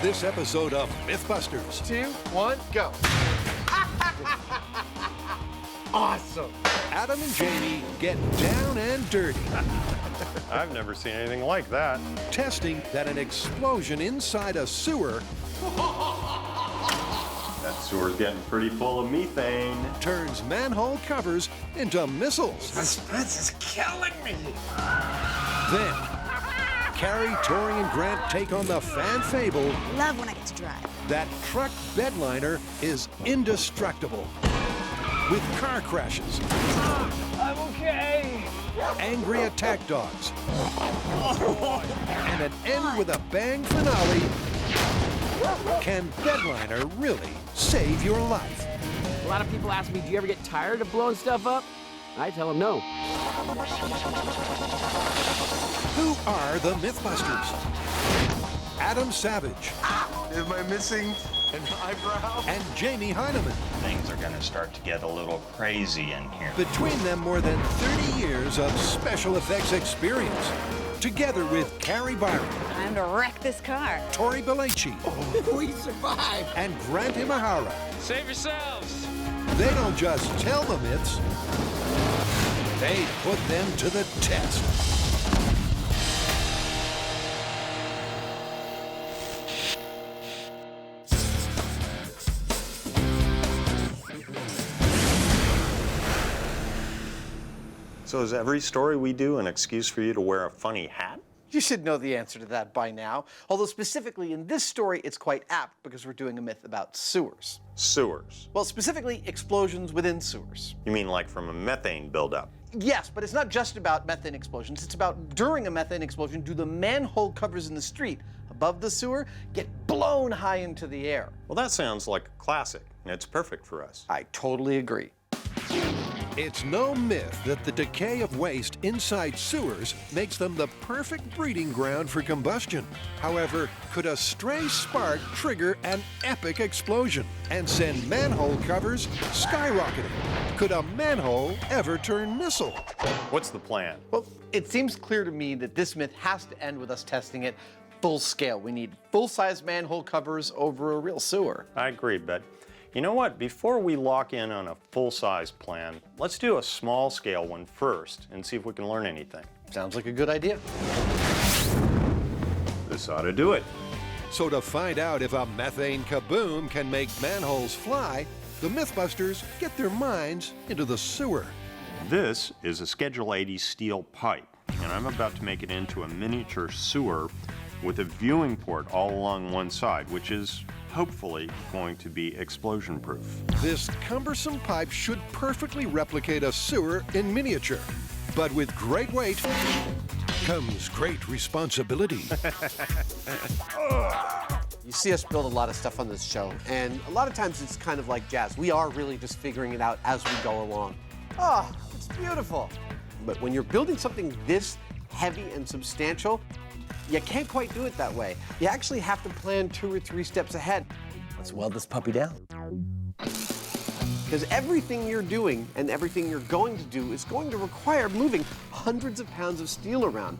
this episode of MythBusters. 2, 1, go. Awesome. Adam and Jamie get down and dirty, I've never seen anything like that. testing that an explosion inside a sewer That sewer's getting pretty full of methane. turns manhole covers into missiles. Suspense is killing me. Then, Carrie, Tori, and Grant take on the fan fable Love when I get to drive. that truck Bedliner is indestructible. With car crashes, I'm okay. angry attack dogs, and an end with a bang finale. Can Bedliner really save your life? A lot of people ask me, do you ever get tired of blowing stuff up? I tell them no. Who are the MythBusters? Adam Savage Am I missing an eyebrow? and Jamie Heineman. Things are going to start to get a little crazy in here. Between them, more than 30 years of special effects experience. Together with Carrie Byron, Time to wreck this car. Tori Belleci, We survived. and Grant Imahara. Save yourselves. They don't just tell the myths, they put them to the test. So is every story we do an excuse for you to wear a funny hat? You should know the answer to that by now. Although specifically in this story, it's quite apt because we're doing a myth about sewers. Sewers. Well, specifically explosions within sewers. You mean like from a methane buildup? Yes, but it's not just about methane explosions. It's about during a methane explosion, do the manhole covers in the street above the sewer get blown high into the air? Well, that sounds like a classic, and it's perfect for us. I totally agree. It's no myth that the decay of waste inside sewers makes them the perfect breeding ground for combustion. However, could a stray spark trigger an epic explosion and send manhole covers skyrocketing? Could a manhole ever turn missile? What's the plan? Well, it seems clear to me that this myth has to end with us testing it full scale. We need full-size manhole covers over a real sewer. I agree, but you know what? Before we lock in on a full-size plan, let's do a small-scale one first and see if we can learn anything. Sounds like a good idea. This ought to do it. So to find out if a methane kaboom can make manholes fly, the MythBusters get their minds into the sewer. This is a Schedule 80 steel pipe, and I'm about to make it into a miniature sewer with a viewing port all along one side, which is hopefully going to be explosion-proof. This cumbersome pipe should perfectly replicate a sewer in miniature. But with great weight comes great responsibility. You see us build a lot of stuff on this show, and a lot of times it's kind of like jazz. We are really just figuring it out as we go along. Oh, it's beautiful. But when you're building something this heavy and substantial, you can't quite do it that way. You actually have to plan 2 or 3 steps ahead. Let's weld this puppy down. Because everything you're doing and everything you're going to do is going to require moving hundreds of pounds of steel around.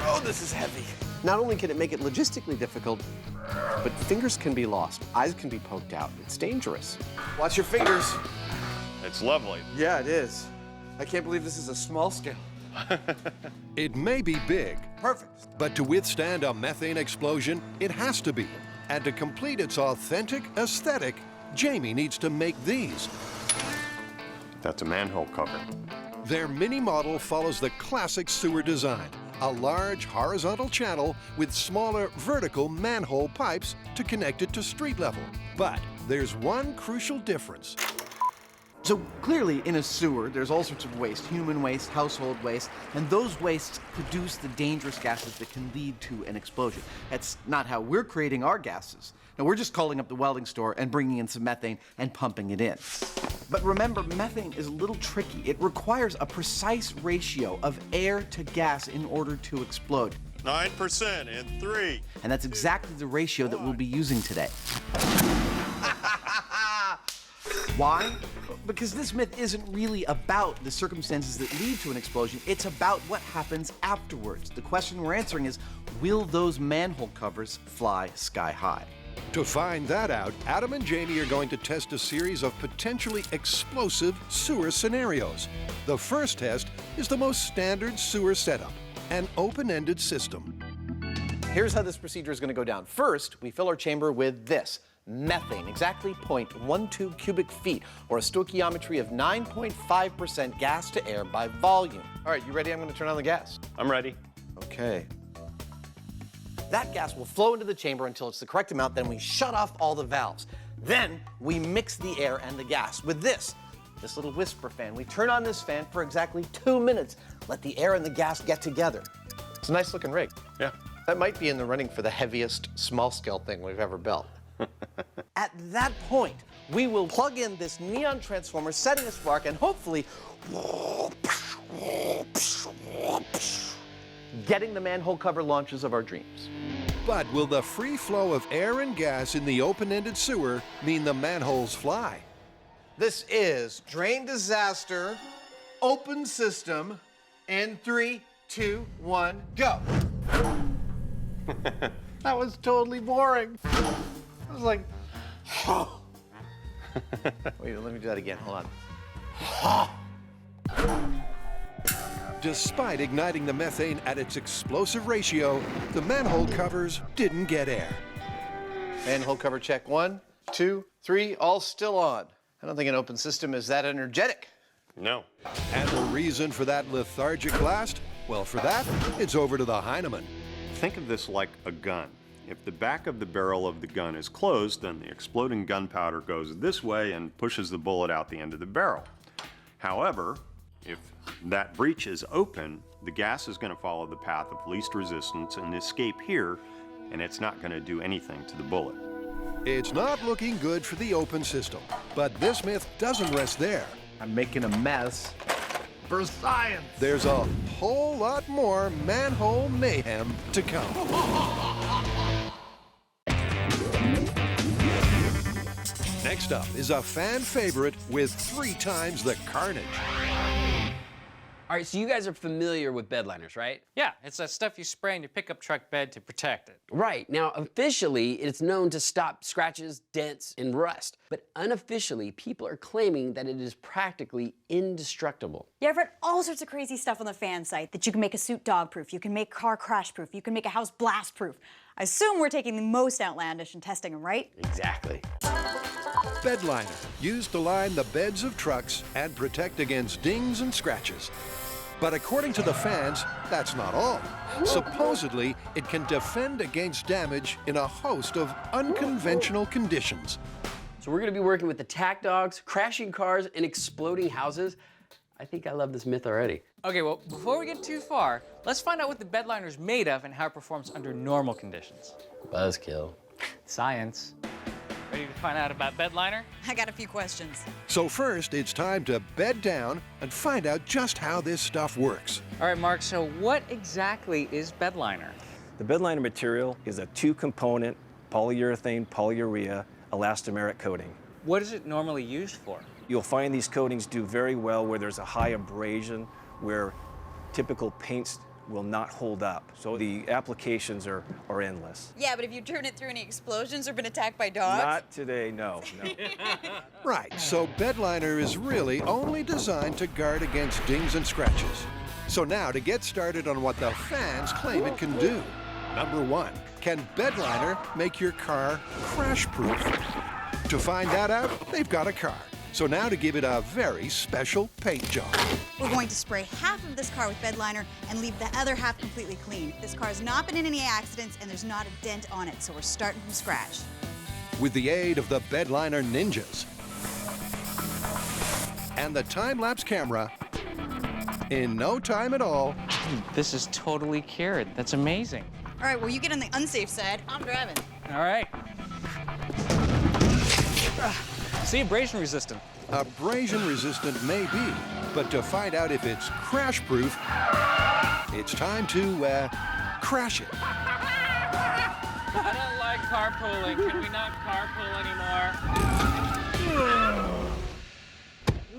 Oh, this is heavy. Not only can it make it logistically difficult, but fingers can be lost, eyes can be poked out. It's dangerous. Watch your fingers. It's lovely. Yeah, it is. I can't believe this is a small scale. It may be big, Perfect. but to withstand a methane explosion, it has to be. And to complete its authentic aesthetic, Jamie needs to make these. That's a manhole cover. Their mini model follows the classic sewer design, a large horizontal channel with smaller vertical manhole pipes to connect it to street level. But there's one crucial difference. So clearly in a sewer, there's all sorts of waste, human waste, household waste, and those wastes produce the dangerous gases that can lead to an explosion. That's not how we're creating our gases. Now, we're just calling up the welding store and bringing in some methane and pumping it in. But remember, methane is a little tricky. It requires a precise ratio of air to gas in order to explode. 9% in 3. And that's exactly the ratio that we'll be using today. Why? because this myth isn't really about the circumstances that lead to an explosion, it's about what happens afterwards. The question we're answering is, will those manhole covers fly sky high? To find that out, Adam and Jamie are going to test a series of potentially explosive sewer scenarios. The first test is the most standard sewer setup, an open-ended system. Here's how this procedure is going to go down. First, we fill our chamber with this, methane, exactly 0.12 cubic feet, or a stoichiometry of 9.5% gas to air by volume. All right, you ready? I'm going to turn on the gas. I'm ready. Okay. That gas will flow into the chamber until it's the correct amount, then we shut off all the valves. Then we mix the air and the gas with this little whisper fan. We turn on this fan for exactly 2 minutes. Let the air and the gas get together. It's a nice looking rig. Yeah. That might be in the running for the heaviest small-scale thing we've ever built. At that point, we will plug in this neon transformer, setting a spark, and hopefully getting the manhole cover launches of our dreams. But will the free flow of air and gas in the open-ended sewer mean the manholes fly? This is Drain Disaster, Open System, in 3, 2, 1, go. That was totally boring. I was like, wait, let me do that again, hold on. Despite igniting the methane at its explosive ratio, the manhole covers didn't get air. Manhole cover check, 1, 2, 3, all still on. I don't think an open system is that energetic. No. And the reason for that lethargic blast? Well, for that, it's over to the Heinemann. Think of this like a gun. If the back of the barrel of the gun is closed, then the exploding gunpowder goes this way and pushes the bullet out the end of the barrel. However, if that breech is open, the gas is going to follow the path of least resistance and escape here, and it's not going to do anything to the bullet. It's not looking good for the open system, but this myth doesn't rest there. I'm making a mess for science. There's a whole lot more manhole mayhem to come. Next up is a fan favorite with 3 times the carnage. All right, so you guys are familiar with bedliners, right? Yeah, it's that stuff you spray on your pickup truck bed to protect it. Right. Now, officially, it's known to stop scratches, dents, and rust. But unofficially, people are claiming that it is practically indestructible. Yeah, I've read all sorts of crazy stuff on the fan site, that you can make a suit dog-proof, you can make car crash-proof, you can make a house blast-proof. I assume we're taking the most outlandish and testing them, right? Exactly. Bedliner, used to line the beds of trucks and protect against dings and scratches. But according to the fans, that's not all. Supposedly, it can defend against damage in a host of unconventional conditions. So we're gonna be working with attack dogs, crashing cars, and exploding houses. I think I love this myth already. Okay, well, before we get too far, let's find out what the Bedliner's made of and how it performs under normal conditions. Buzzkill. Science. Ready to find out about Bedliner? I got a few questions. So first, it's time to bed down and find out just how this stuff works. All right, Mark, so what exactly is Bedliner? The Bedliner material is a 2-component polyurethane polyurea elastomeric coating. What is it normally used for? You'll find these coatings do very well where there's a high abrasion, where typical paints will not hold up. So the applications are endless. Yeah, but have you driven it through any explosions or been attacked by dogs? Not today, no. Right, so Bedliner is really only designed to guard against dings and scratches. So now to get started on what the fans claim it can do. Number 1, can Bedliner make your car crash-proof? To find that out, they've got a car. So now to give it a very special paint job. We're going to spray half of this car with Bedliner and leave the other half completely clean. This car has not been in any accidents and there's not a dent on it, so we're starting from scratch. With the aid of the Bedliner ninjas and the time-lapse camera, in no time at all, This is totally cured. That's amazing. All right, well, you get on the unsafe side. I'm driving. All right. See, abrasion resistant. abrasion resistant may be, but to find out if it's crash-proof, it's time to, crash it. I don't like carpooling. Can we not carpool anymore?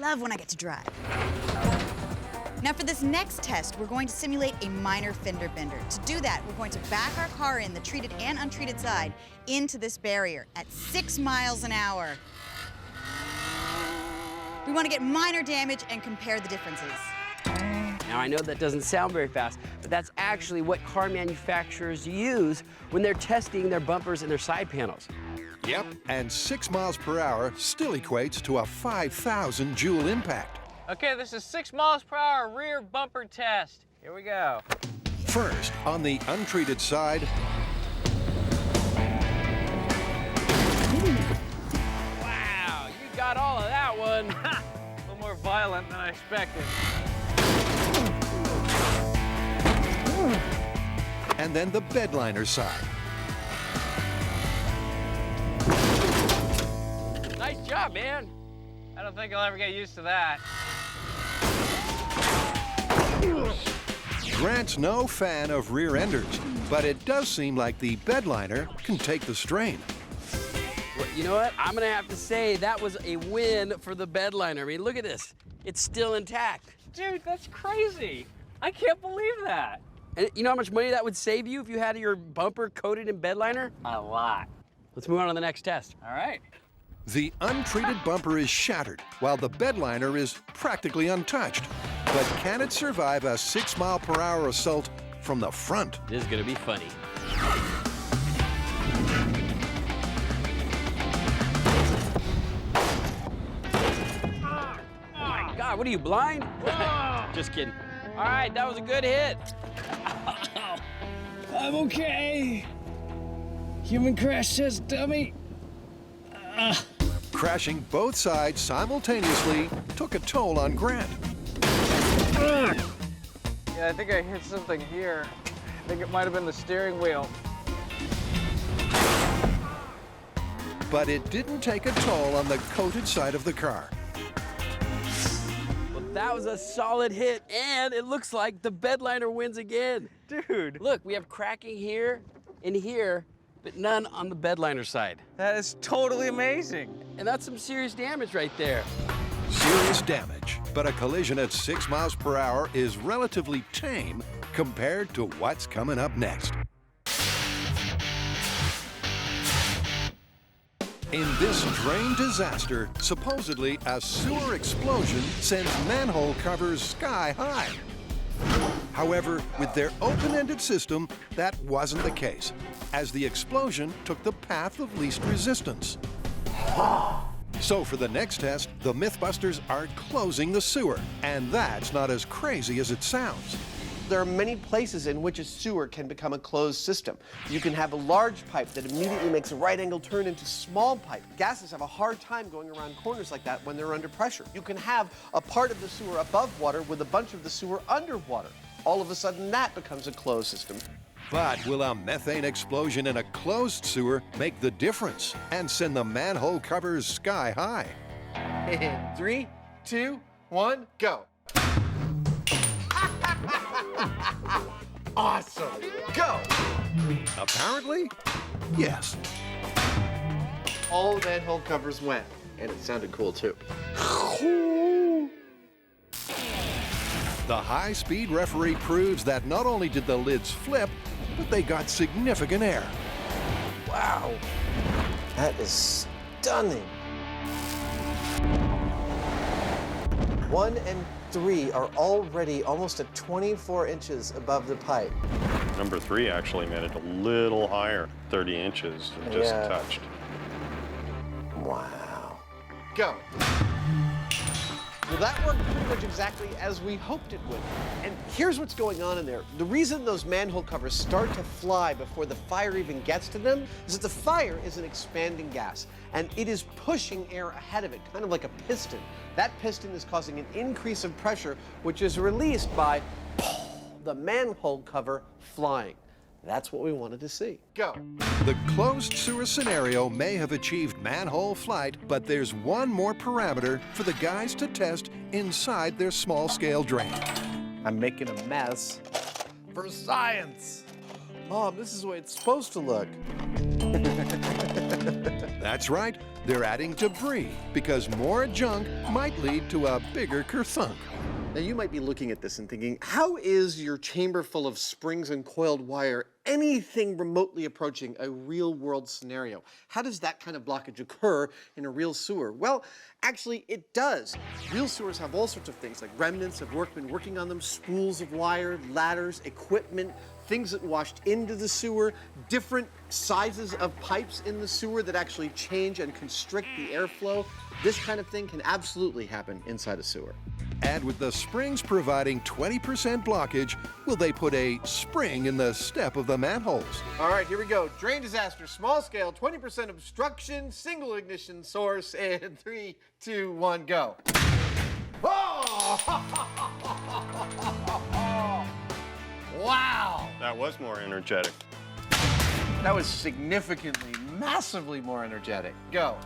love when I get to drive. Now for this next test, we're going to simulate a minor fender bender. To do that, we're going to back our car in, the treated and untreated side, into this barrier at 6 miles an hour. We want to get minor damage and compare the differences. Now, I know that doesn't sound very fast, but that's actually what car manufacturers use when they're testing their bumpers and their side panels. Yep, and 6 miles per hour still equates to a 5,000 joule impact. Okay, this is 6 miles per hour rear bumper test. Here we go. First, on the untreated side, Wow, you got all of that one. A little more violent than I expected. and then the Bedliner side. Nice job, man. I don't think I'll ever get used to that. Grant's no fan of rear-enders, but it does seem like the Bedliner can take the strain. Well, you know what? I'm gonna have to say that was a win for the Bedliner. I mean, look at this. It's still intact. Dude, that's crazy. I can't believe that. And you know how much money that would save you if you had your bumper coated in Bedliner? A lot. Let's move on to the next test. All right. The untreated bumper is shattered, while the Bedliner is practically untouched. But can it survive a 6-mile-per-hour assault from the front? This is gonna be funny. Oh my God, what are you, blind? Just kidding. All right, that was a good hit. I'm okay. Human crash test dummy. Crashing both sides simultaneously took a toll on Grant. Yeah, I think I hit something here. I think it might have been the steering wheel. But it didn't take a toll on the coated side of the car. Well, that was a solid hit, and it looks like the Bedliner wins again. Dude. Look, we have cracking here and here, but none on the Bedliner side. That is totally amazing. And that's some serious damage right there. Serious damage, but a collision at 6 miles per hour is relatively tame compared to what's coming up next. In this drain disaster, supposedly a sewer explosion sends manhole covers sky high. However, with their open-ended system, that wasn't the case, as the explosion took the path of least resistance. So for the next test, the MythBusters are closing the sewer, and that's not as crazy as it sounds. There are many places in which a sewer can become a closed system. You can have a large pipe that immediately makes a right-angle turn into small pipe. Gases have a hard time going around corners like that when they're under pressure. You can have a part of the sewer above water with a bunch of the sewer underwater. All of a sudden, that becomes a closed system. But will a methane explosion in a closed sewer make the difference and send the manhole covers sky high? In 3, 2, 1, go. Awesome. Go. Apparently, yes. All the manhole covers went, and it sounded cool too. The high-speed referee proves that not only did the lids flip, but they got significant air. Wow. That is stunning. 1 and 3 are already almost at 24 inches above the pipe. Number 3 actually made it a little higher, 30 inches, and just Yeah. touched. Wow. Go. Well, that worked pretty much exactly as we hoped it would. And here's what's going on in there. The reason those manhole covers start to fly before the fire even gets to them is that the fire is an expanding gas, and it is pushing air ahead of it, kind of like a piston. That piston is causing an increase of pressure, which is released by the manhole cover flying. That's what we wanted to see. Go. The closed sewer scenario may have achieved manhole flight, but there's one more parameter for the guys to test inside their small-scale drain. I'm making a mess for science. Mom, this is the way it's supposed to look. That's right, they're adding debris because more junk might lead to a bigger kerthunk. Now you might be looking at this and thinking, how is your chamber full of springs and coiled wire anything remotely approaching a real-world scenario? How does that kind of blockage occur in a real sewer? Well, actually it does. Real sewers have all sorts of things, like remnants of workmen working on them, spools of wire, ladders, equipment, things that washed into the sewer, different sizes of pipes in the sewer that actually change and constrict the airflow. This kind of thing can absolutely happen inside a sewer. And with the springs providing 20% blockage, will they put a spring in the step of the manholes? All right, here we go. Drain disaster, small scale, 20% obstruction, single ignition source, and 3, 2, 1, go. Oh! Wow! That was more energetic. That was significantly, massively more energetic. Go.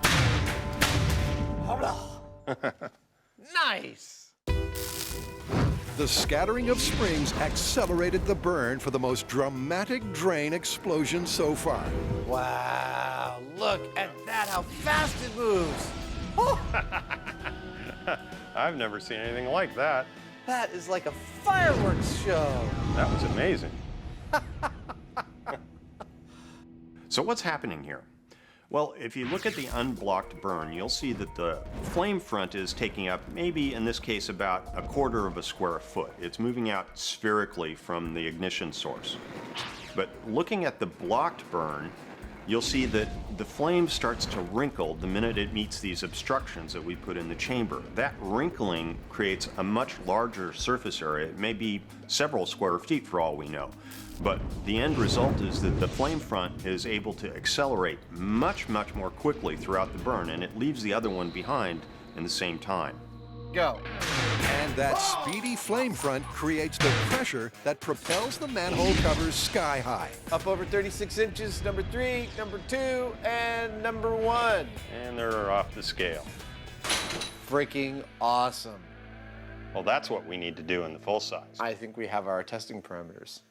Nice! The scattering of springs accelerated the burn for the most dramatic drain explosion so far. Wow, look at that, how fast it moves. Oh, I've never seen anything like that. that is like a fireworks show. That was amazing. So what's happening here? Well, if you look at the unblocked burn, you'll see that the flame front is taking up maybe, in this case, about 1/4 of a square foot. It's moving out spherically from the ignition source. But looking at the blocked burn, you'll see that the flame starts to wrinkle the minute it meets these obstructions that we put in the chamber. That wrinkling creates a much larger surface area. It may be several square feet for all we know. But the end result is that the flame front is able to accelerate much, much more quickly throughout the burn, and it leaves the other one behind in the same time. Go. And that speedy flame front creates the pressure that propels the manhole covers sky high. Up over 36 inches, number 3, number 2, and number 1. And they're off the scale. Freaking awesome. Well, that's what we need to do in the full size. I think we have our testing parameters.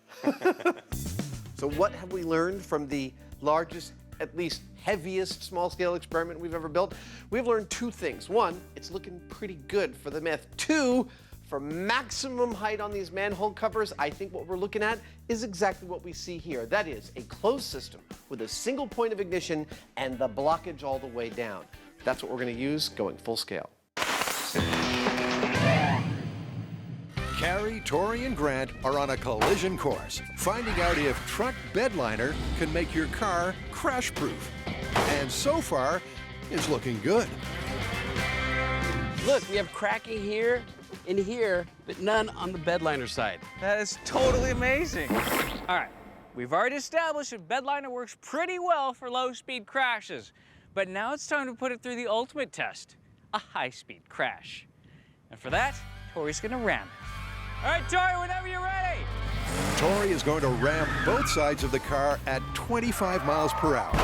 So what have we learned from the largest, at least heaviest small-scale experiment we've ever built? We've learned 2 things. 1, it's looking pretty good for the myth. 2, for maximum height on these manhole covers, I think what we're looking at is exactly what we see here. That is a closed system with a single point of ignition and the blockage all the way down. That's what we're going to use going full scale. Carrie, Tori, and Grant are on a collision course, finding out if truck Bedliner can make your car crash-proof. And so far, it's looking good. Look, we have cracking here and here, but none on the Bedliner side. That is totally amazing. All right, we've already established that Bedliner works pretty well for low-speed crashes, but now it's time to put it through the ultimate test, a high-speed crash. And for that, Tori's gonna ram it. All right, Tori, whenever you're ready. Tori is going to ram both sides of the car at 25 miles per hour,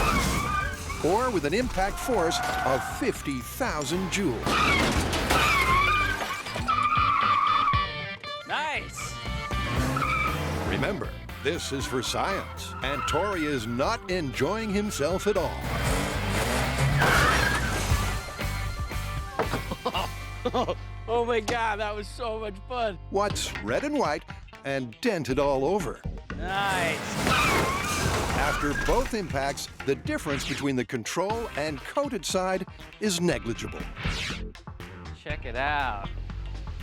or with an impact force of 50,000 joules. Nice. Remember, this is for science, and Tori is not enjoying himself at all. Oh my God, that was so much fun. What's red and white and dented all over? Nice. After both impacts, the difference between the control and coated side is negligible. Check it out.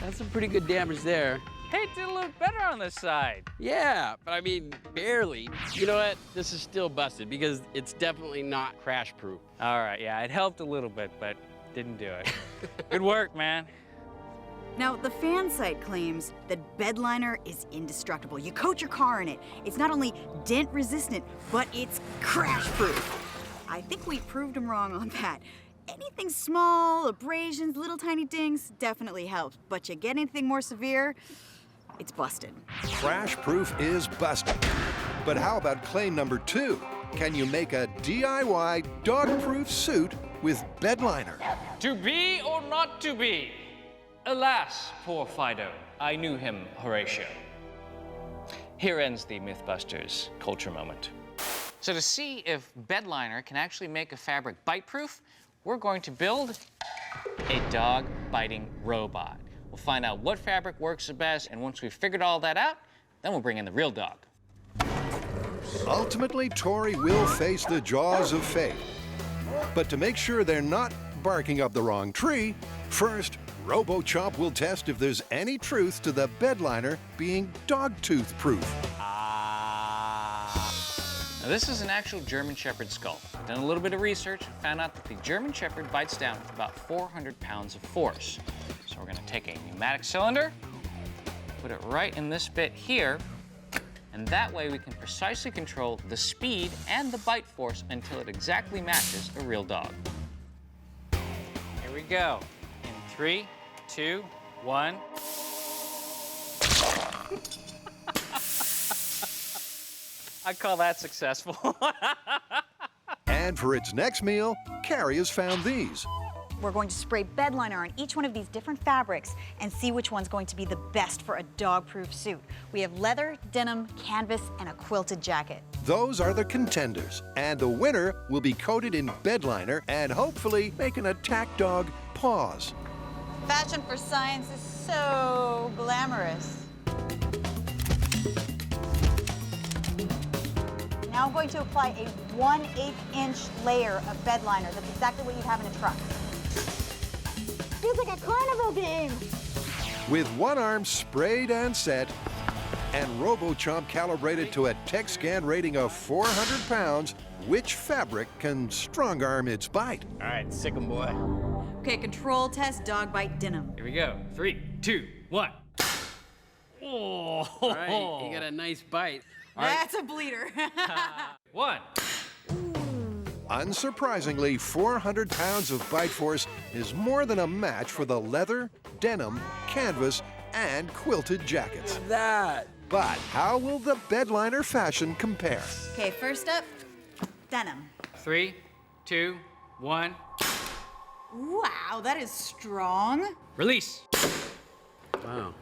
That's some pretty good damage there. Hey, it did look better on this side. Yeah, but I mean, barely. You know what? This is still busted because it's definitely not crash-proof. All right, yeah, it helped a little bit, but didn't do it. Good work, man. Now, the fan site claims that Bedliner is indestructible. You coat your car in it. It's not only dent resistant, but it's crash proof. I think we proved them wrong on that. Anything small, abrasions, little tiny dings, definitely helps. But you get anything more severe, it's busted. Crash proof is busted. But how about claim number 2? Can you make a DIY dog-proof suit with Bedliner? To be or not to be? Alas, poor Fido, I knew him, Horatio. Here ends the MythBusters culture moment. So to see if Bedliner can actually make a fabric bite-proof, we're going to build a dog-biting robot. We'll find out what fabric works the best, and once we've figured all that out, then we'll bring in the real dog. Ultimately, Tori will face the jaws of fate. But to make sure they're not barking up the wrong tree, first, RoboChomp will test if there's any truth to the Bedliner being dog-tooth proof. Now this is an actual German Shepherd skull. Done a little bit of research and found out that the German Shepherd bites down with about 400 pounds of force. So we're gonna take a pneumatic cylinder, put it right in this bit here, and that way we can precisely control the speed and the bite force until it exactly matches a real dog. Here we go. In 3, 2, 1. I call that successful. And for its next meal, Carrie has found these. We're going to spray Bedliner on each one of these different fabrics and see which one's going to be the best for a dog-proof suit. We have leather, denim, canvas, and a quilted jacket. Those are the contenders, and the winner will be coated in Bedliner and hopefully make an attack dog pause. Fashion for science is so glamorous. Now I'm going to apply a 1/8 inch layer of Bedliner. That's exactly what you'd have in a truck. Feels like a carnival game. With one arm sprayed and set, and RoboChomp calibrated to a tech scan rating of 400 pounds, which fabric can strong arm its bite? All right, sick 'em, boy. Okay, control test dog bite denim. Here we go. 3, 2, 1. Oh. All right, you got a nice bite. That's a bleeder. 1. Unsurprisingly, 400 pounds of bite force is more than a match for the leather, denim, canvas, and quilted jackets. That. But how will the Bedliner fashion compare? Okay, first up, denim. 3, 2, 1. Wow, that is strong. Release. Wow,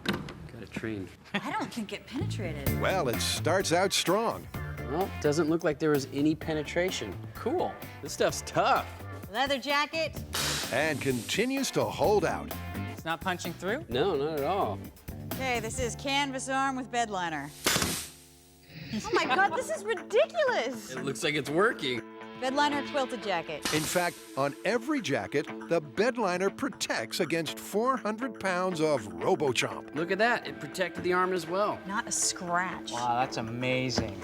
got a train. I don't think it penetrated. Well, it starts out strong. Well, doesn't look like there was any penetration. Cool. This stuff's tough. Leather jacket. And continues to hold out. It's not punching through? No, not at all. Okay, this is canvas arm with Bedliner. Oh my God, this is ridiculous. It looks like it's working. Bedliner quilted jacket. In fact, on every jacket, the Bedliner protects against 400 pounds of RoboChomp. Look at that, it protected the arm as well. Not a scratch. Wow, that's amazing.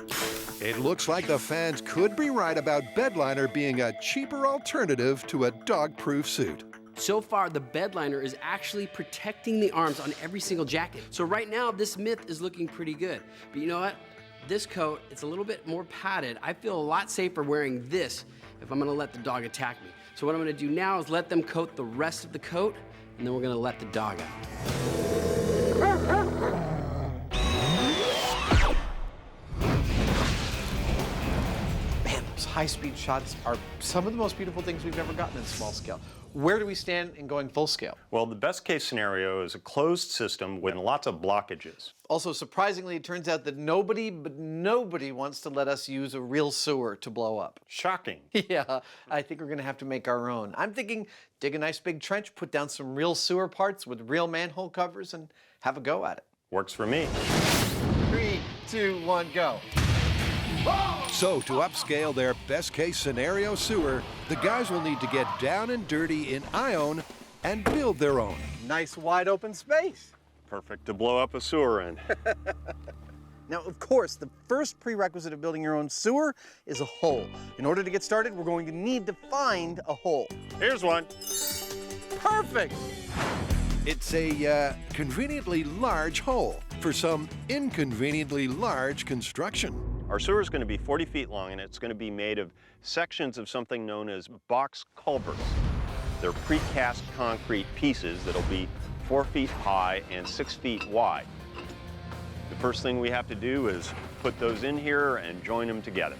It looks like the fans could be right about Bedliner being a cheaper alternative to a dog-proof suit. So far, the Bedliner is actually protecting the arms on every single jacket. So right now, this myth is looking pretty good. But you know what? This coat, it's a little bit more padded. I feel a lot safer wearing this if I'm gonna let the dog attack me. So what I'm gonna do now is let them coat the rest of the coat, and then we're gonna let the dog out. Man, those high-speed shots are some of the most beautiful things we've ever gotten in small scale. Where do we stand in going full scale? Well, the best case scenario is a closed system with lots of blockages. Also, surprisingly, it turns out that nobody wants to let us use a real sewer to blow up. Shocking. Yeah, I think we're gonna have to make our own. I'm thinking dig a nice big trench, put down some real sewer parts with real manhole covers, and have a go at it. Works for me. 3, 2, 1, go. So to upscale their best-case scenario sewer, the guys will need to get down and dirty in Ione and build their own. Nice wide open space. Perfect to blow up a sewer in. Now, of course, the first prerequisite of building your own sewer is a hole. In order to get started, we're going to need to find a hole. Here's one. Perfect! It's a conveniently large hole for some inconveniently large construction. Our sewer is going to be 40 feet long, and it's going to be made of sections of something known as box culverts. They're precast concrete pieces that'll be 4 feet high and 6 feet wide. The first thing we have to do is put those in here and join them together.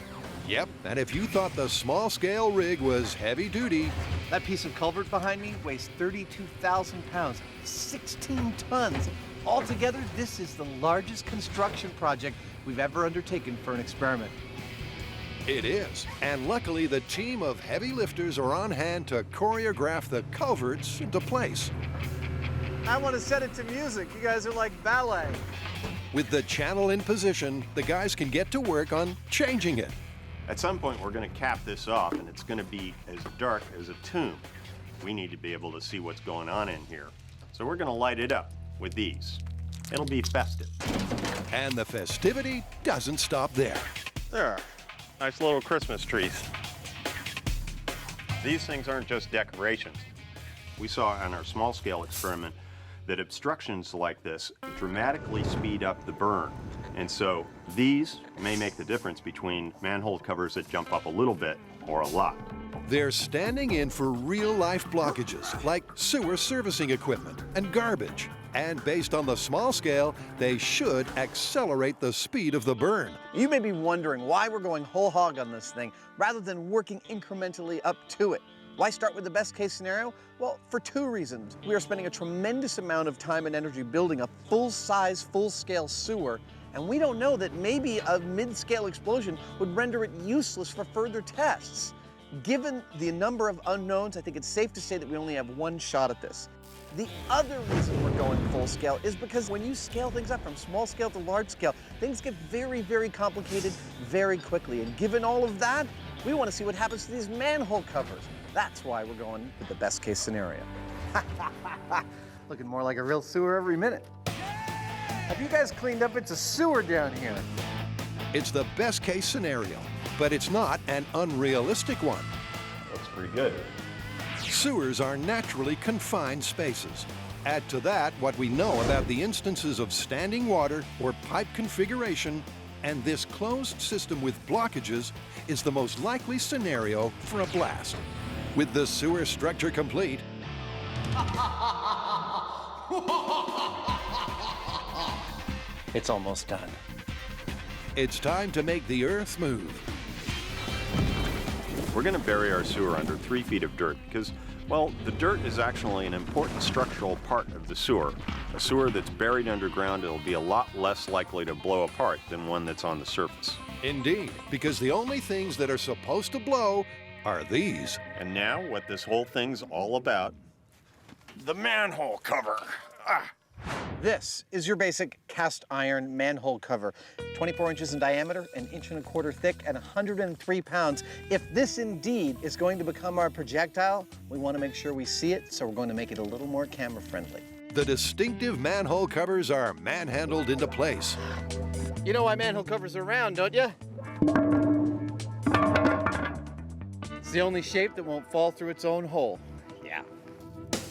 Yep, and if you thought the small-scale rig was heavy-duty, that piece of culvert behind me weighs 32,000 pounds, 16 tons. Altogether, this is the largest construction project we've ever undertaken for an experiment. It is, and luckily the team of heavy lifters are on hand to choreograph the culverts into place. I want to set it to music. You guys are like ballet. With the channel in position, the guys can get to work on changing it. At some point, we're going to cap this off, and it's going to be as dark as a tomb. We need to be able to see what's going on in here. So we're going to light it up with these. It'll be festive. And the festivity doesn't stop there. There, nice little Christmas trees. These things aren't just decorations. We saw on our small-scale experiment that obstructions like this dramatically speed up the burn. And so these may make the difference between manhole covers that jump up a little bit or a lot. They're standing in for real-life blockages like sewer servicing equipment and garbage. And based on the small scale, they should accelerate the speed of the burn. You may be wondering why we're going whole hog on this thing rather than working incrementally up to it. Why start with the best case scenario? Well, for two reasons. We are spending a tremendous amount of time and energy building a full-size, full-scale sewer, and we don't know that maybe a mid-scale explosion would render it useless for further tests. Given the number of unknowns, I think it's safe to say that we only have one shot at this. The other reason we're going full scale is because when you scale things up from small scale to large scale, things get very, very complicated very quickly. And given all of that, we want to see what happens to these manhole covers. That's why we're going with the best case scenario. Looking more like a real sewer every minute. Have you guys cleaned up? It's a sewer down here. It's the best case scenario, but it's not an unrealistic one. Looks pretty good. Sewers are naturally confined spaces. Add to that what we know about the instances of standing water or pipe configuration, and this closed system with blockages is the most likely scenario for a blast. With the sewer structure complete, It's almost done. it's time to make the earth move. We're going to bury our sewer under 3 feet of dirt because, well, the dirt is actually an important structural part of the sewer. A sewer that's buried underground, it'll be a lot less likely to blow apart than one that's on the surface. Indeed, because the only things that are supposed to blow are these. And now, what this whole thing's all about, the manhole cover. This is your basic cast iron manhole cover, 24 inches in diameter, 1.25 inches thick, and 103 pounds. If this indeed is going to become our projectile, we want to make sure we see it, so we're going to make it a little more camera friendly. The distinctive manhole covers are manhandled into place. You know why manhole covers are round, don't you? It's the only shape that won't fall through its own hole. Yeah.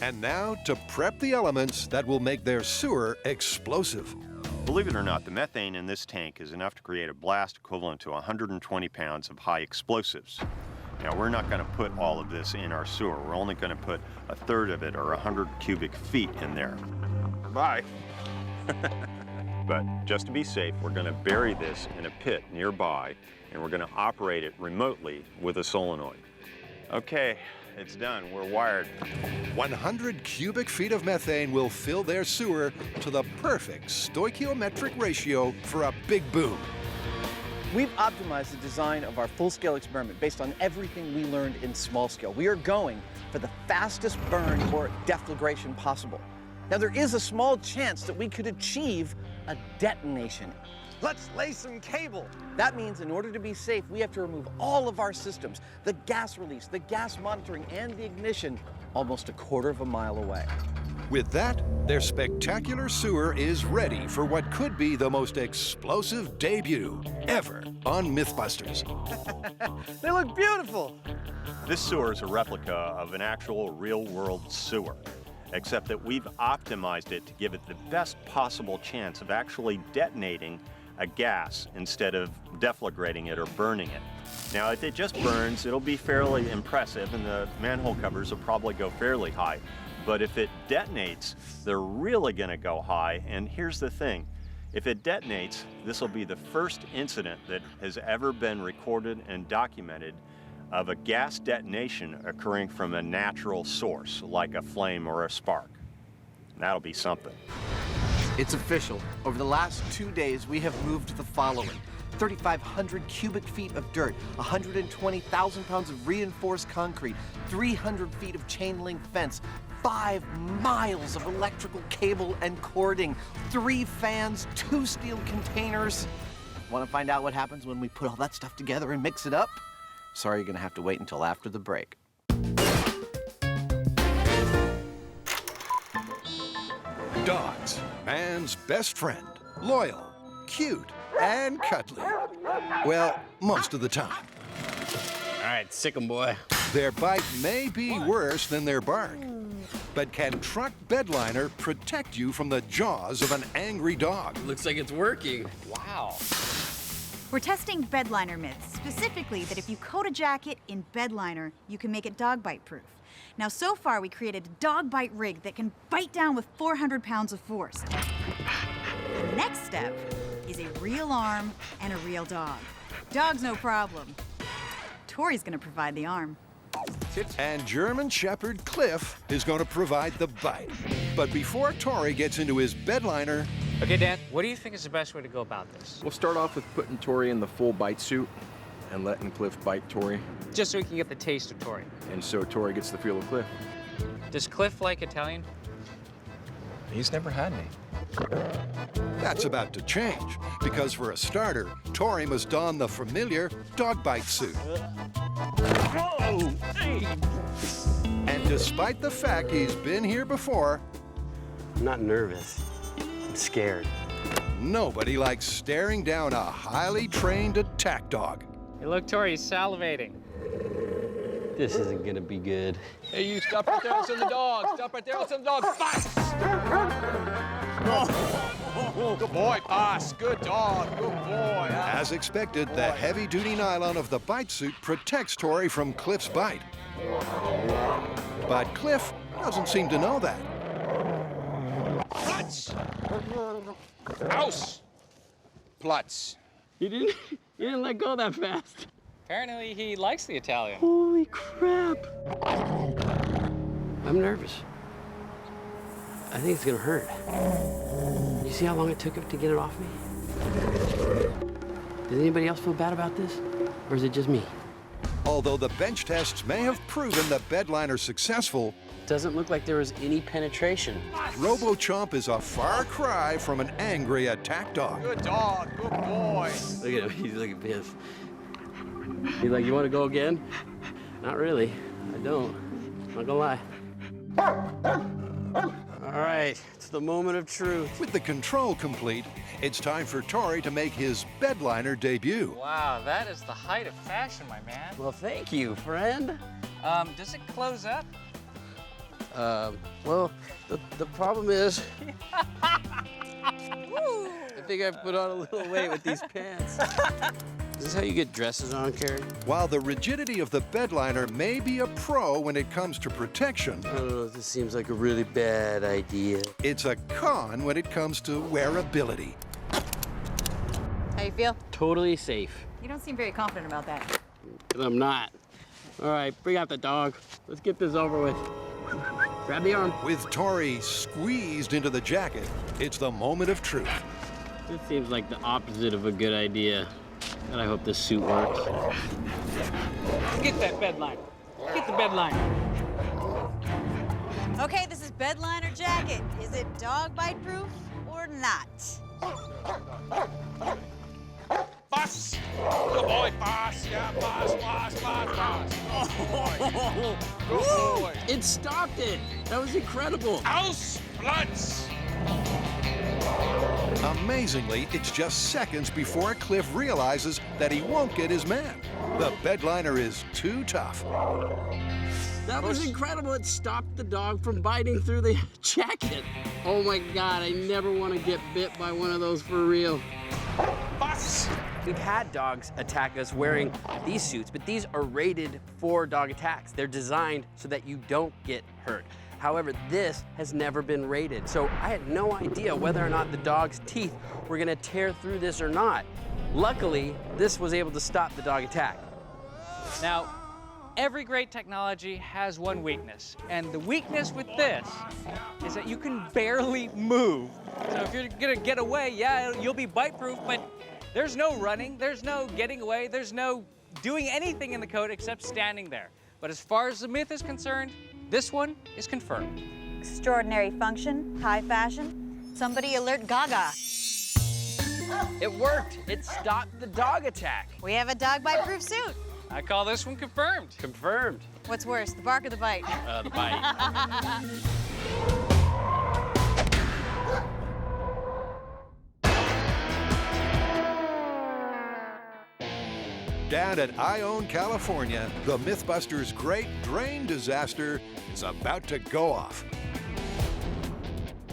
And now to prep the elements that will make their sewer explosive. Believe it or not, the methane in this tank is enough to create a blast equivalent to 120 pounds of high explosives. Now, we're not going to put all of this in our sewer. We're only going to put a third of it, or 100 cubic feet, in there. Bye. But just to be safe, we're going to bury this in a pit nearby, and we're going to operate it remotely with a solenoid. Okay, it's done. We're wired. 100 cubic feet of methane will fill their sewer to the perfect stoichiometric ratio for a big boom. We've optimized the design of our full-scale experiment based on everything we learned in small scale. We are going for the fastest burn or deflagration possible. Now, there is a small chance that we could achieve a detonation. Let's lay some cable. That means in order to be safe, we have to remove all of our systems, the gas release, the gas monitoring, and the ignition, almost a quarter of a mile away. With that, their spectacular sewer is ready for what could be the most explosive debut ever on MythBusters. They look beautiful. This sewer is a replica of an actual real-world sewer, except that we've optimized it to give it the best possible chance of actually detonating a gas instead of deflagrating it or burning it. Now, if it just burns, it'll be fairly impressive, and the manhole covers will probably go fairly high. But if it detonates, they're really going to go high. And here's the thing. If it detonates, this will be the first incident that has ever been recorded and documented of a gas detonation occurring from a natural source, like a flame or a spark. That'll be something. It's official. Over the last 2 days, we have moved the following. 3,500 cubic feet of dirt, 120,000 pounds of reinforced concrete, 300 feet of chain link fence, 5 miles of electrical cable and cording, 3 fans, 2 steel containers. Want to find out what happens when we put all that stuff together and mix it up? Sorry, you're going to have to wait until after the break. Dogs, man's best friend. Loyal, cute, and cuddly. Well, most of the time. All right, sick 'em, boy. Their bite may be worse than their bark. But can Truck Bedliner protect you from the jaws of an angry dog? Looks like it's working. Wow. We're testing Bedliner myths, specifically that if you coat a jacket in Bedliner, you can make it dog bite proof. Now, so far, we created a dog bite rig that can bite down with 400 pounds of force. The next step is a real arm and a real dog. Dog's no problem. Tori's gonna provide the arm. And German Shepherd Cliff is going to provide the bite. But before Tori gets into his Bedliner, Okay, Dan, what do you think is the best way to go about this? We'll start off with putting Tori in the full bite suit and letting Cliff bite Tori. Just so we can get the taste of Tori. And so Tori gets the feel of Cliff. Does Cliff like Italian? He's never had me. that's about to change. Because for a starter, Tori must don the familiar dog bite suit. Whoa! Hey! And despite the fact he's been here before, I'm not nervous. I'm scared. nobody likes staring down a highly trained attack dog. Hey, look, Tori, he's salivating. This isn't gonna be good. Hey, you stop right there and send the dog. Stop right there and send the dog. Boss! Good boy, boss. Good dog. Good boy. As expected, the heavy-duty nylon of the bite suit protects Tori from Cliff's bite. But Cliff doesn't seem to know that. Platz! Aus! Platz. You didn't let go that fast. Apparently, he likes the Italian. Holy crap. I'm nervous. I think it's gonna hurt. You see how long it took him to get it off me? Does anybody else feel bad about this? Or is it just me? Although the bench tests may have proven the Bedliner successful, Doesn't look like there was any penetration. RoboChomp is a far cry from an angry attack dog. Good dog. Good boy. Look at him, he's looking pissed. He's like, you wanna go again? Not really, I don't. Not gonna lie. All right, it's the moment of truth. With the control complete, it's time for Tori to make his Bedliner debut. Wow, that is the height of fashion, my man. Well, thank you, friend. Does it close up? Well, the problem is, I think I put on a little weight with these pants. Is this how you get dresses on, Carrie? While the rigidity of the Bedliner may be a pro when it comes to protection, I don't know, this seems like a really bad idea. it's a con when it comes to wearability. How you feel? Totally safe. You don't seem very confident about that. But I'm not. All right, bring out the dog. Let's get this over with. Grab the arm. With Tori squeezed into the jacket, it's the moment of truth. This seems like the opposite of a good idea. And I hope this suit works. Get that bed line. Get the bed line. Okay, this is Bedliner jacket. Is it dog bite proof or not? Boss! Good boy, boss. Yeah, boss. Good boy. It stopped it. That was incredible. Aus! Platz! Amazingly, it's just seconds before Cliff realizes that he won't get his man. The Bedliner is too tough. That was incredible. It stopped the dog from biting through the jacket. Oh my God, I never want to get bit by one of those for real. Boss! We've had dogs attack us wearing these suits, but these are rated for dog attacks. They're designed so that you don't get hurt. However, this has never been rated, so I had no idea whether or not the dog's teeth were gonna tear through this or not. Luckily, this was able to stop the dog attack. Now, every great technology has one weakness, and the weakness with this is that you can barely move. So if you're gonna get away, yeah, you'll be bite-proof, but There's no running, there's no getting away, there's no doing anything in the coat except standing there. But as far as the myth is concerned, this one is confirmed. Extraordinary function, high fashion. Somebody alert Gaga. It worked. It stopped the dog attack. We have a dog bite proof suit. I call this one confirmed. Confirmed. What's worse, the bark or the bite? The bite. Down at Ione, California, the MythBusters' great drain disaster is about to go off.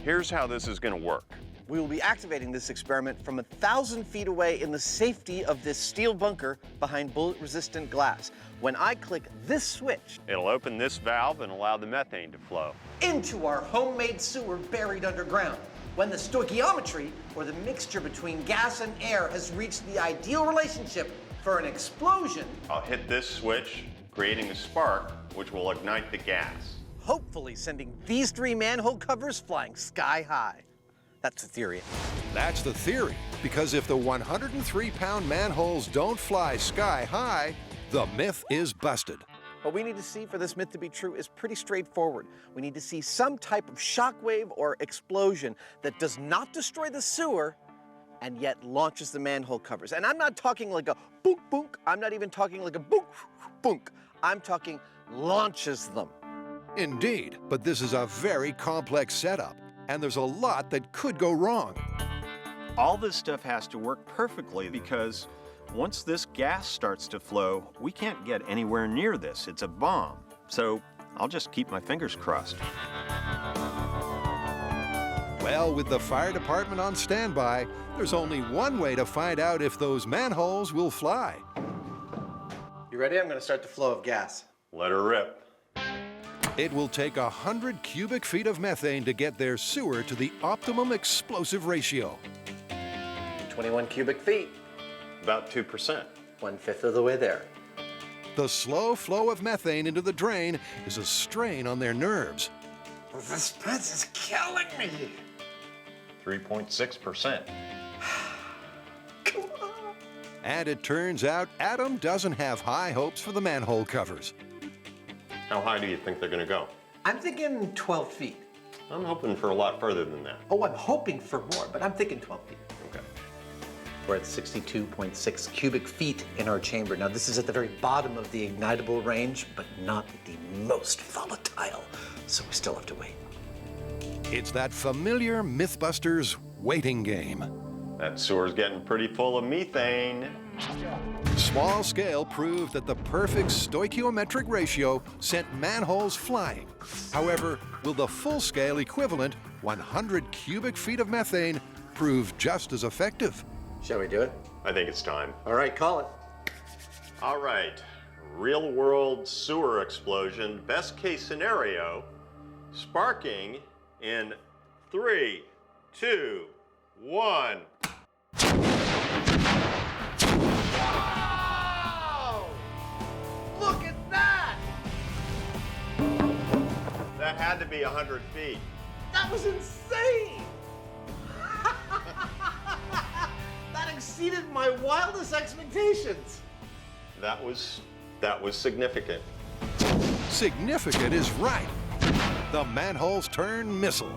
Here's how this is going to work. We will be activating this experiment from 1,000 feet away in the safety of this steel bunker behind bullet-resistant glass. When I click this switch, It'll open this valve and allow the methane to flow. into our homemade sewer buried underground. When the stoichiometry, or the mixture between gas and air, has reached the ideal relationship for an explosion, I'll hit this switch, creating a spark, which will ignite the gas. hopefully sending these 3 manhole covers flying sky high. That's the theory. That's the theory, because if the 103-pound manholes don't fly sky high, the myth is busted. What we need to see for this myth to be true is pretty straightforward. We need to see some type of shockwave or explosion that does not destroy the sewer and yet launches the manhole covers. And I'm not talking like a boonk boonk. I'm not even talking like a boonk boonk. I'm talking launches them. Indeed, but this is a very complex setup, and there's a lot that could go wrong. All this stuff has to work perfectly because once this gas starts to flow, we can't get anywhere near this. It's a bomb. So I'll just keep my fingers crossed. Well, with the fire department on standby, there's only one way to find out if those manholes will fly. You ready? I'm going to start the flow of gas. Let her rip. It will take 100 cubic feet of methane to get their sewer to the optimum explosive ratio. 21 cubic feet. About 2%. 1/5 of the way there. The slow flow of methane into the drain is a strain on their nerves. The suspense is killing me. 3.6%. Come on. And it turns out Adam doesn't have high hopes for the manhole covers. How high do you think they're going to go? I'm thinking 12 feet. I'm hoping for a lot further than that. Oh, I'm hoping for more, but I'm thinking 12 feet. Okay. We're at 62.6 cubic feet in our chamber. Now, this is at the very bottom of the ignitable range, but not the most volatile, so we still have to wait. It's that familiar MythBusters waiting game. That sewer's getting pretty full of methane. Small scale proved that the perfect stoichiometric ratio sent manholes flying. However, will the full scale equivalent 100 cubic feet of methane prove just as effective? Shall we do it? I think it's time. All right, call it. All right. Real world sewer explosion, best case scenario, sparking in 3, 2, 1. Look at that! That had to be 100 feet. That was insane! That exceeded my wildest expectations. That was significant. Significant is right. The manholes turn missile,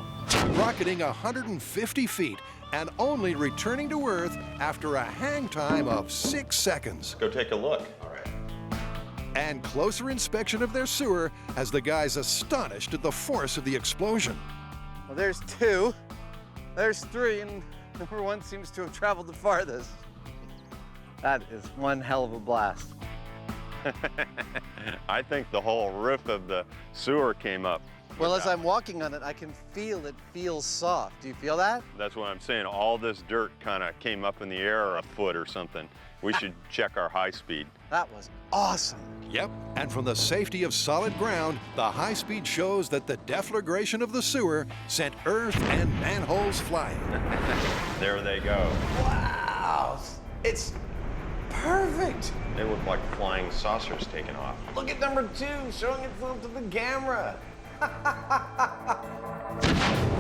rocketing 150 feet and only returning to Earth after a hang time of 6 seconds. Go take a look. All right. And closer inspection of their sewer has the guys astonished at the force of the explosion. Well, there's 2. There's 3, and number 1 seems to have traveled the farthest. That is one hell of a blast. I think the whole roof of the sewer came up. Well, as I'm walking on it, I can feel it feels soft. Do you feel that? That's what I'm saying. All this dirt kind of came up in the air a foot or something. We should check our high speed. That was awesome. Yep, and from the safety of solid ground, the high speed shows that the deflagration of the sewer sent earth and manholes flying. There they go. Wow, it's perfect. They look like flying saucers taking off. Look at number 2 showing itself to the camera.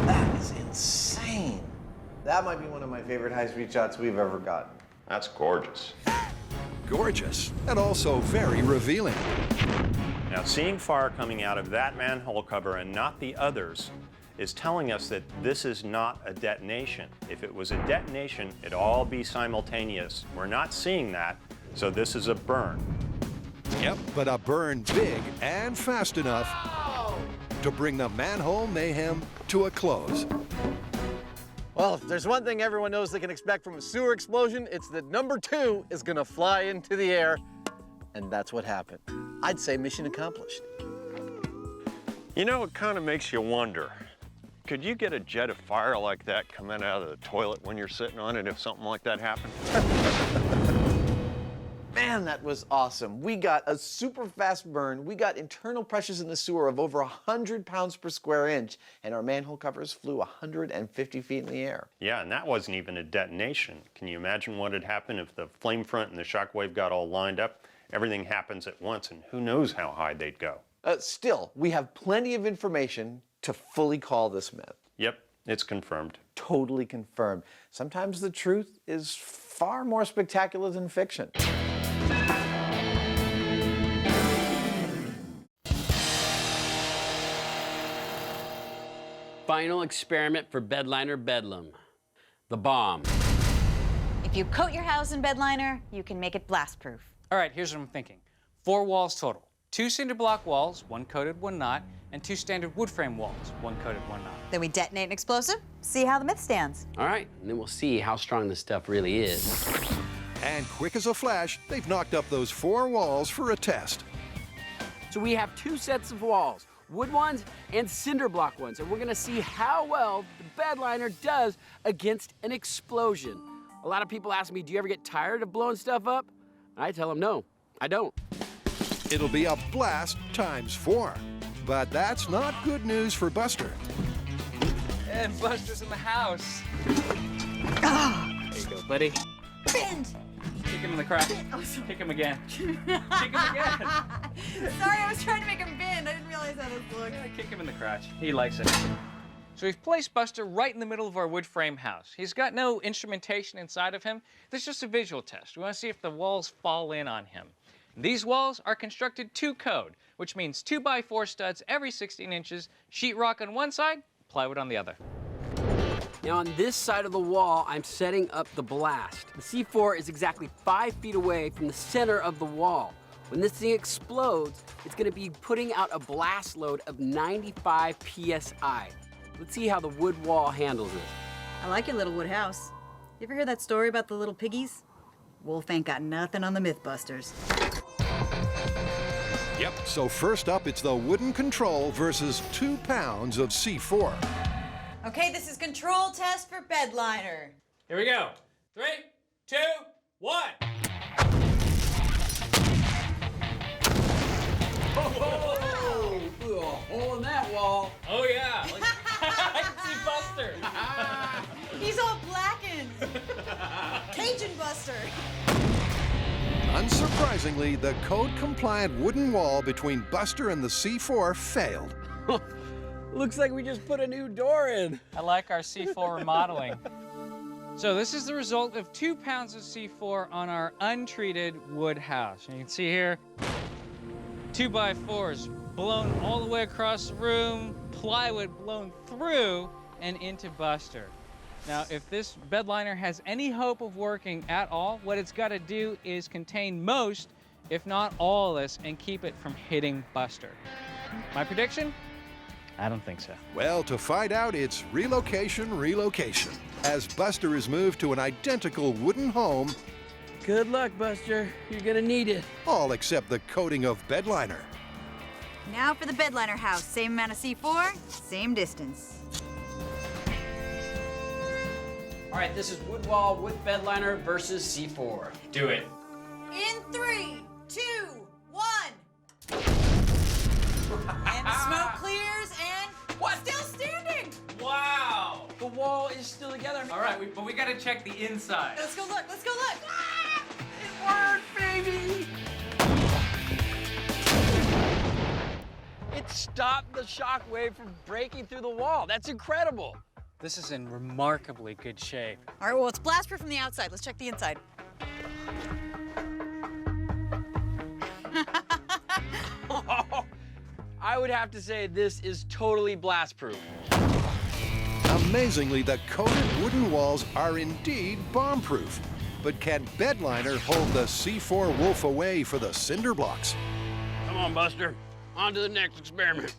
That is insane. That might be one of my favorite high-speed shots we've ever gotten. That's gorgeous. Gorgeous, and also very revealing. Now, seeing fire coming out of that manhole cover and not the others is telling us that this is not a detonation. If it was a detonation, it'd all be simultaneous. We're not seeing that, so this is a burn. Yep, but a burn big and fast enough to bring the manhole mayhem to a close. Well, if there's one thing everyone knows they can expect from a sewer explosion, it's that number 2 is gonna fly into the air. And that's what happened. I'd say mission accomplished. You know, it kind of makes you wonder. Could you get a jet of fire like that coming out of the toilet when you're sitting on it if something like that happened? Man, that was awesome. We got a super fast burn. We got internal pressures in the sewer of over 100 pounds per square inch, and our manhole covers flew 150 feet in the air. Yeah, and that wasn't even a detonation. Can you imagine what had happened if the flame front and the shock wave got all lined up? Everything happens at once, and who knows how high they'd go. Still, we have plenty of information to fully call this myth. Yep, it's confirmed. Totally confirmed. Sometimes the truth is far more spectacular than fiction. Final experiment for Bedliner Bedlam. The bomb. If you coat your house in Bedliner, you can make it blast-proof. All right, here's what I'm thinking. 4 walls total. 2 cinder block walls, 1 coated, 1 not, and 2 standard wood frame walls, 1 coated, 1 not. Then we detonate an explosive, see how the myth stands. All right, and then we'll see how strong this stuff really is. And quick as a flash, they've knocked up those 4 walls for a test. So we have 2 sets of walls, wood ones and cinder block ones, and we're gonna see how well the Bedliner does against an explosion. A lot of people ask me, do you ever get tired of blowing stuff up? I tell them, no, I don't. It'll be a blast times 4. But that's not good news for Buster. And Buster's in the house. There you go, buddy. Bend! Kick him in the crotch. Kick him again. Kick him again. Sorry, I was trying to make him bend. I didn't realize how this looked. Kick him in the crotch. He likes it. So we've placed Buster right in the middle of our wood frame house. He's got no instrumentation inside of him. This is just a visual test. We want to see if the walls fall in on him. These walls are constructed to code, which means 2x4 studs every 16 inches, sheetrock on one side, plywood on the other. Now on this side of the wall, I'm setting up the blast. The C4 is exactly 5 feet away from the center of the wall. When this thing explodes, it's gonna be putting out a blast load of 95 PSI. Let's see how the wood wall handles it. I like your little wood house. You ever hear that story about the little piggies? Wolf ain't got nothing on the MythBusters. Yep, so first up, it's the wooden control versus 2 pounds of C4. Okay, this is control test for Bedliner. Here we go. 3, 2, 1. Oh, blew a hole in that wall. Oh yeah, I can see Buster. He's all blackened. Cajun Buster. Unsurprisingly, the code-compliant wooden wall between Buster and the C4 failed. Looks like we just put a new door in. I like our C4 remodeling. So this is the result of 2 pounds of C4 on our untreated wood house. And you can see here, 2x4s blown all the way across the room, plywood blown through and into Buster. Now, if this Bedliner has any hope of working at all, what it's got to do is contain most, if not all of this, and keep it from hitting Buster. My prediction? I don't think so. Well, to find out, it's relocation, relocation. As Buster is moved to an identical wooden home. Good luck, Buster. You're gonna need it. All except the coating of Bedliner. Now for the Bedliner house. Same amount of C4, same distance. All right, this is wood wall with Bedliner versus C4. Do it. In 3, 2, 1. And the smoke clears and still standing. Wow. The wall is still together. All right, but we got to check the inside. Let's go look, let's go look. Ah! It worked, baby! It stopped the shock wave from breaking through the wall. That's incredible. This is in remarkably good shape. All right, well, it's blast-proof from the outside. Let's check the inside. I would have to say this is totally blast-proof. Amazingly, the coated wooden walls are indeed bomb-proof. But can Bedliner hold the C4 Wolf away for the cinder blocks? Come on, Buster. On to the next experiment.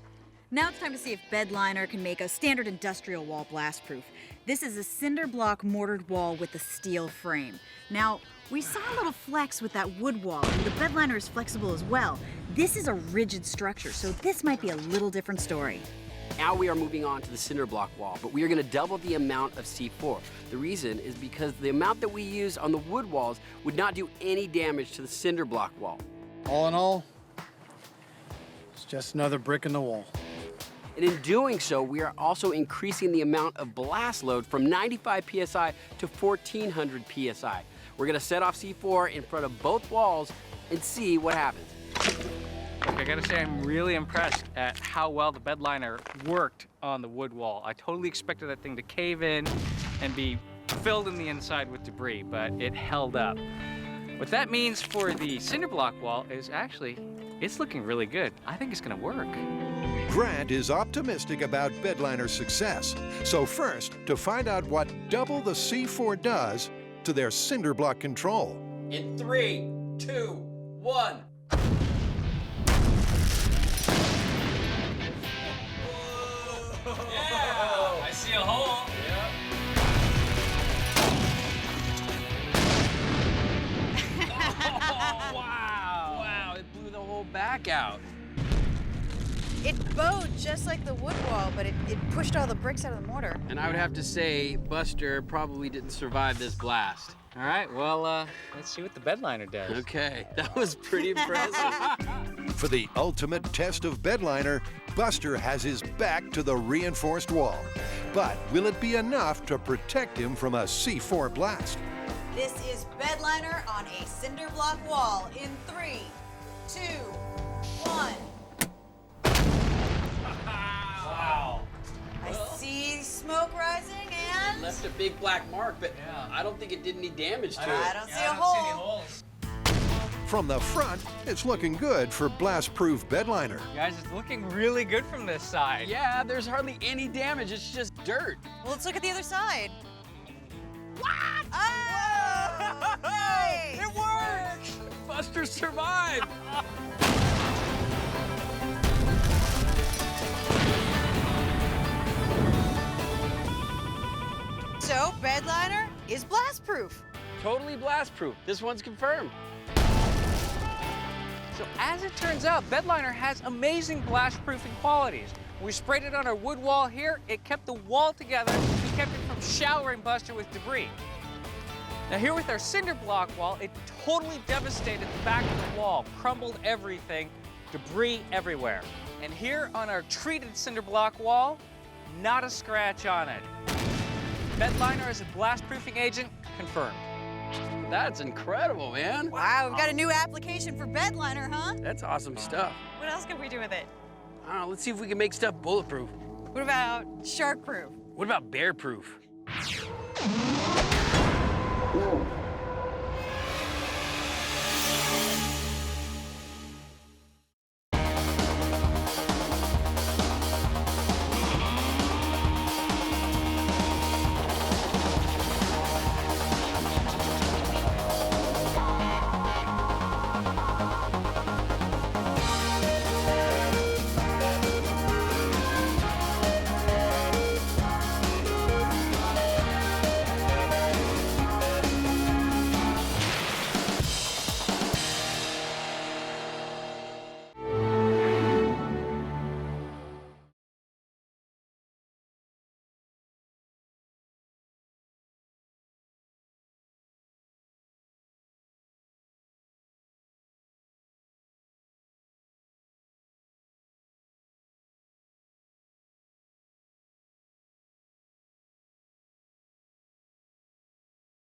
Now it's time to see if Bedliner can make a standard industrial wall blast-proof. This is a cinder block mortared wall with a steel frame. Now, we saw a little flex with that wood wall, and the Bedliner is flexible as well. This is a rigid structure, so this might be a little different story. Now we are moving on to the cinder block wall, but we are going to double the amount of C4. The reason is because the amount that we use on the wood walls would not do any damage to the cinder block wall. All in all, it's just another brick in the wall. And in doing so, we are also increasing the amount of blast load from 95 PSI to 1400 PSI. We're going to set off C4 in front of both walls and see what happens. Look, I gotta say, I'm really impressed at how well the Bedliner worked on the wood wall. I totally expected that thing to cave in and be filled in the inside with debris, but it held up. What that means for the cinder block wall is actually, it's looking really good. I think it's gonna work. Grant is optimistic about Bedliner's success. So first, to find out what double the C4 does to their cinder block control. In 3, 2, 1. Yeah, I see a hole. Oh, wow. Wow, it blew the whole back out. It bowed just like the wood wall, but it pushed all the bricks out of the mortar. And I would have to say, Buster probably didn't survive this blast. All right, well, let's see what the Bedliner does. Okay, that was pretty impressive. For the ultimate test of Bedliner, Buster has his back to the reinforced wall. But will it be enough to protect him from a C4 blast? This is Bedliner on a cinder block wall in 3, 2, 1. Wow. I see smoke rising and... Left a big black mark, but I don't think it did any damage to it. I don't see a hole. From the front, it's looking good for blast-proof Bedliner. Guys, it's looking really good from this side. Yeah, there's hardly any damage. It's just dirt. Well, let's look at the other side. What? Oh! Nice. It worked! Buster survived! So, Bedliner is blast-proof. Totally blast-proof. This one's confirmed. So as it turns out, Bedliner has amazing blast-proofing qualities. We sprayed it on our wood wall here. It kept the wall together and kept it from showering Buster with debris. Now here with our cinder block wall, it totally devastated the back of the wall, crumbled everything, debris everywhere. And here on our treated cinder block wall, not a scratch on it. Bedliner as a blast-proofing agent, confirmed. That's incredible, man. Wow, we've got a new application for Bedliner, huh? That's awesome stuff. What else could we do with it? I don't know, let's see if we can make stuff bulletproof. What about shark-proof? What about bear-proof?